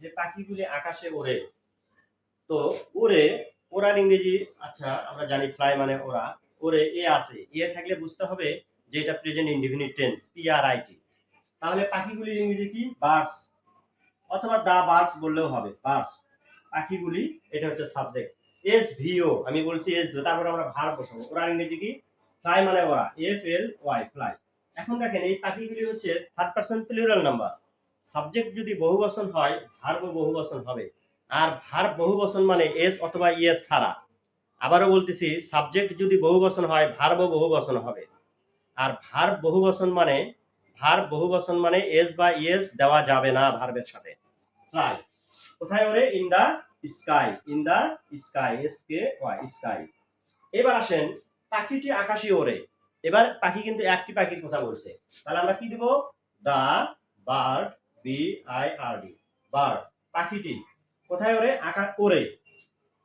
যে পাখিগুলি আকাশে ওড়ে, তো ওড়ে, ওড়ার ইংরেজি আচ্ছা আমরা জানি ফ্লাই মানে ওড়া, ওড়ে এ আছে, এ থাকলে বুঝতে হবে যে এটা প্রেজেন্ট ইনডিফিনিট টেন্স, পিআরআইটি। তাহলে পাখিগুলির ইংরেজি কি? বার্ডস, অথবা দা বার্ডস বললেও হবে, বার্ডস, পাখিগুলি, এটা হচ্ছে সাবজেক্ট। এস ভিও আমি বলছি এস ভিও, তারপর আমরা ভার্ব বসাবো। ওড়ার ইংরেজি কি? ফ্লাই মানে ওড়া, এফ এল ওয়াই, ফ্লাই। এখন দেখেন এই পাখিগুলি হচ্ছে third person plural number. Subject যদি বহুবচন হয়, ভার্বও বহুবচন হবে। আর ভার্ব বহুবচন মানে এস অথবা ইএস ছাড়া। আবারও বলতেছি, সাবজেক্ট যদি বহুবচন হয়, ভার্বও বহুবচন হবে। আর ভার্ব বহুবচন মানে এস বা ইএস দেওয়া যাবে না ভার্বের সাথে। ফ্লাই কোথায় ওরে? In the sky, in the sky, S K Y, sky. এবার আসেন, পাখিটি আকাশে ওড়ে। এবার পাখি কিন্তু একটি পাখির কথা বলছে, তাহলে আমরা কি দেব? The bird, B I R D, bird, পাখিটি কোথায় ওড়ে? ওড়ে।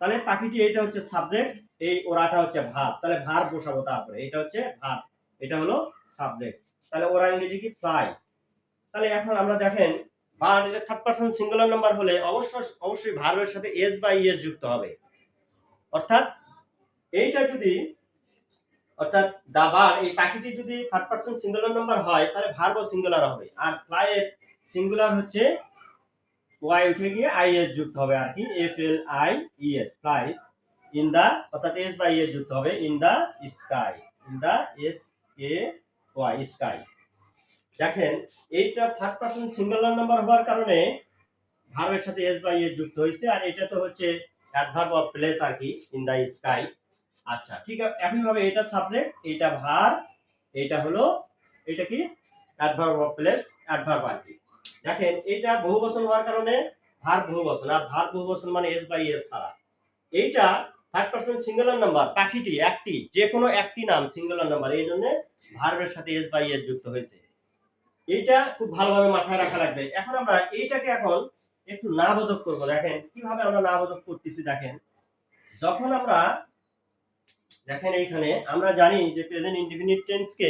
তাহলে পাখিটি, এটা হচ্ছে সাবজেক্ট, এই ওড়াটা হচ্ছে ভার্ব, তাহলে ভার্ব বসাবো তারপরে, এটা হচ্ছে ভার্ব, এটা হলো সাবজেক্ট। তাহলে ওরা ইংরেজি কি? ফ্লাই। তাহলে এখন আমরা দেখেন, বার্ড এটা থার্ড পারসন সিঙ্গুলার নাম্বার হলে অবশ্যই ভার্বের সাথে এস বা ইএস যুক্ত হবে। অর্থাৎ এইটা যদি, অর্থাৎ দা বার্ড, এই পাখিটি যদি থার্ড পারসন সিঙ্গুলার নাম্বার হয়, তাহলে ভার্বও সিঙ্গুলার হবে। আর ফ্লাই এর সিঙ্গুলার হচ্ছে ওয়াই উঠে গিয়ে আই এস যুক্ত হবে আর কি, F L I E S, flies in the, অর্থাৎ এস বাই এস যুক্ত হবে, in the sky, in the S K Y, sky. দেখেন এইটা থার্ড পারসন সিঙ্গুলার নাম্বার হওয়ার কারণে ভার্বের সাথে এস বাই এস যুক্ত হয়েছে, আর এটা তো হচ্ছে অ্যাডভার্ব অফ প্লেস আর কি, ইন দা স্কাই। আচ্ছা ঠিক আছে, একইভাবে এটা সাবজেক্ট, এটা ভার্ব, এটা হলো, এটা কি? অ্যাডভার্ব অফ প্লেস, অ্যাডভার্ব আর কি। দেখেন এটা বহুবচন হওয়ার কারণে ভার্ব বহুবচন, আর ভার্ব বহুবচন মানে এস বাই এস ছাড়া। এইটা থার্ড পারসন সিঙ্গুলার নাম্বার, পাখিটি একটি, যে কোনো একটি নাম সিঙ্গুলার নাম্বার, এই জন্য ভার্বের সাথে এস বাই এস যুক্ত হয়েছে। এইটা খুব ভালোভাবে মাথায় রাখা লাগবে। এখন আমরা এইটাকে এখন একটু নাবোধক করব। দেখেন কিভাবে আমরা নাবোধক করতেছি। দেখেন যখন আমরা, দেখেন এইখানে আমরা জানি যে প্রেজেন্ট ইনডিফিনিট টেন্সকে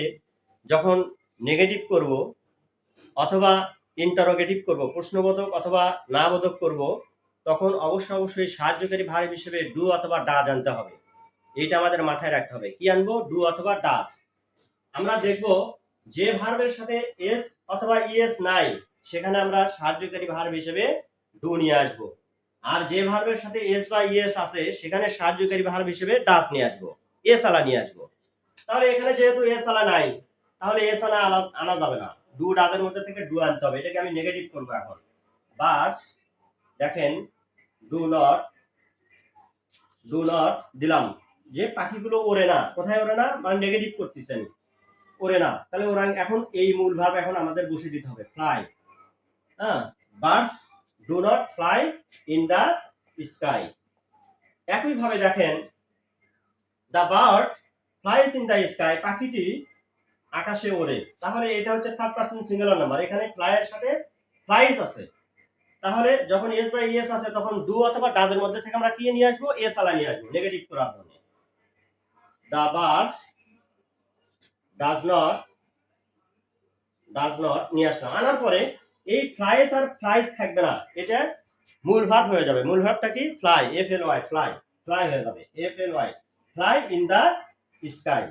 যখন নেগেটিভ করব অথবা ইন্টারোগেটিভ করব, প্রশ্নবোধক অথবা নাবোধক করব, তখন অবশ্যই সাহায্যকারী ভার্ব হিসেবে ডু অথবা ডাজ আনতে হবে। এইটা আমাদের মাথায় রাখতে হবে। কি আনবো? ডু অথবা ডাজ। আমরা দেখব যে ভার্বের সাথে এস অথবা ইএস নাই, সেখানে আমরা সাহায্যকারী ভার্ব হিসেবে ডু নিয়ে আসব। আর যে ভার্বের সাথে এস বা ইএস আছে, সেখানে সাহায্যকারী ভার্ব হিসেবে ডাজ নিয়ে আসব, এস আলা নিয়ে আসব। তাহলে এখানে যেহেতু এস আলা নাই, তাহলে এস আলা আনা যাবে না, ডু ডাজের মধ্যে থেকে ডু আনতে হবে। এটাকে আমি নেগেটিভ করব এখন। বাট দেখেন, ডু নট, ডু নট দিলাম, যে পাখিগুলো ওড়ে না। কোথায় ওড়ে না? মানে নেগেটিভ করতেছেন, ওড়ে না। তাহলে ওরা এখন এই মূল ভাব এখন আমাদের বসে দিতে হবে, ফ্লাই। হ্যাঁ, birds do not fly in the sky. একই ভাবে দেখেন, the bird flies in the sky, পাখিটি আকাশে ওড়ে। তাহলে এটা হচ্ছে থার্ড পারসন সিঙ্গুলার নাম্বার, এখানে ফ্লাই এর সাথে ফ্লাইস আছে। তাহলে যখন এস বাই এস আছে, তখন ডু অথবা ডাজের মধ্যে থেকে আমরা কি নিয়ে আসবো? এস আলা নিয়ে আসবো, নেগেটিভ করার জন্য। দা বার্ডস ডাজ নট নিয়ে আসলাম, আনার পরে এই ফ্লাইস আর ফ্লাইস থাকবে না, এটা মূল ভার্ব হয়ে যাবে। মূল ভার্বটা কি? Fly, F L Y, fly, fly হয়ে যাবে, F L Y, fly in the sky.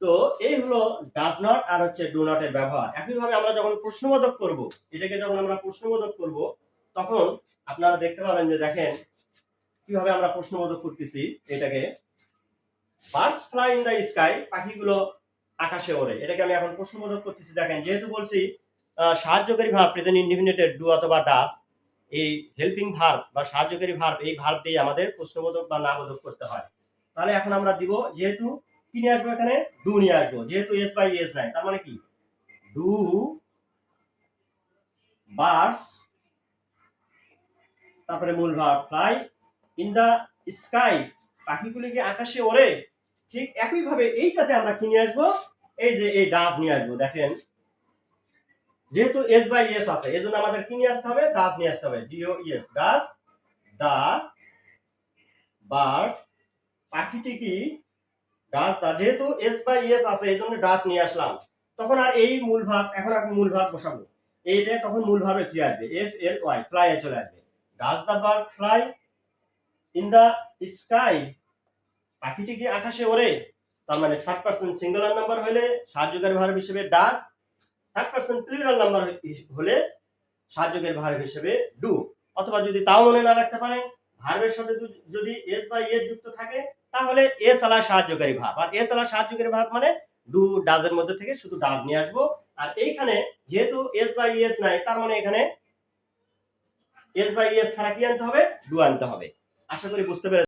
তো এই হলো ডাজ নট আর হচ্ছে ডু নট এর ব্যবহার। একইভাবে আমরা যখন প্রশ্নবোধক করব, এটাকে যখন আমরা প্রশ্নবোধক করব, তখন আপনারা দেখতে পাবেন যে দেখেন কিভাবে আমরা প্রশ্নবোধক করতেছি এটাকে। Birds fly in the sky, পাখিগুলো আকাশে ওড়ে, এটাকে আমি এখন প্রশ্নবোধক করতেছি। দেখেন যেহেতু বলছি সাহায্যকারী ভার্ব প্রেজেন্ট ইনডিফিনিটেড ডু অথবা ডাজ, এই হেল্পিং ভার্ব বা সাহায্যকারী ভার্ব, এই ভার্ব দিয়ে আমাদের প্রশ্নবোধক বা নাবোধক করতে হয়। তাহলে এখন আমরা দিব, যেহেতু কি নিয়ে আসবো? এখানে ডু নিয়ে আসবো, যেহেতু এস বাই এস নাই, তার মানে কি? ডু বার্ডস, তারপরে মূল verb fly in the sky, পাখিগুলি কি আকাশে ওড়ে। ঠিক একই ভাবে এইটাতে আমরা কি নিয়ে আসবো? এই যে এই ডাজ নিয়ে আসবো। দেখেন যেহেতু এস বাই এস আছে, এজন্য আমাদের কি নিয়ে আসতে হবে? ডাজ নিয়ে আসতে হবে, D O S, does the bird, পাখিটি কি ডাজ দা, যেহেতু এস বাই এস আছে, এজন্য ডাজ নিয়ে আসলাম। তখন আর এই মূল ভাব, এখন মূল ভাব বসাবো। এইটা তখন মূল ভার্বে ফ্রি আসবে, এফ এল ওয়াই, ফ্লাই এ চলে আসবে। Does the bird fly in the sky? পাখিটি কি আকাশে ওড়ে? তার মানে থার্ড পারসন সিঙ্গুলার নাম্বার হলে সাহায্যকারী ভার্ব হিসেবে does, third person plural number হলে সাহায্যকারী ভার্ব হিসেবে ডু। অথবা যদি তাও মনে না রাখতে পারেন, ভার্বের সাথে যদি এস বা ইএস যুক্ত থাকে তাহলে এস আলা সাহায্যকারী ভার্ব, আর এস আলা সাহায্যকারী ভার্ব মানে ডু ডাজের মধ্যে থেকে শুধু ডাজ নিয়ে আসবো। আর এইখানে যেহেতু এস বা ইএস নাই, তার মানে এখানে এস বা ইএস ছাড়া কি আনতে হবে? ডু আনতে হবে। আশা করি বুঝতে পেরেছেন।